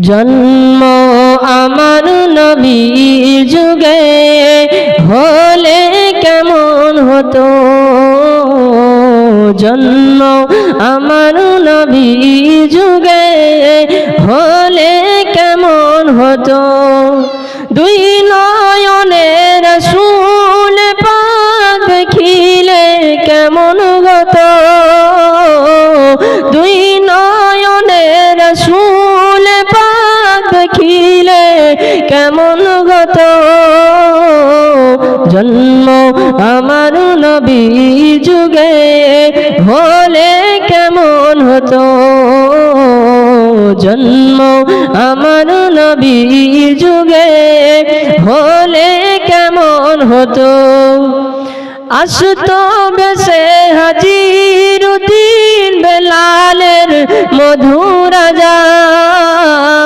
জন্ম আমার নবীর যুগে হলে কেমন হতো, জন্ম আমার নবীর যুগে হলে কেমন হতো। দুই নয়নে রাসূল পাক দেখিলে কেমন হতো, দুই নয়নে রাসূল পাক দেখিলে কেমন হতো। জন্ম আমার নবীর যুগে হলে কেমন হতো, জন্ম আমার নবীর যুগে হলে কেমন হতো। আসতো বেশে হাজির উদ্দিন বেলালের মধুর আযান,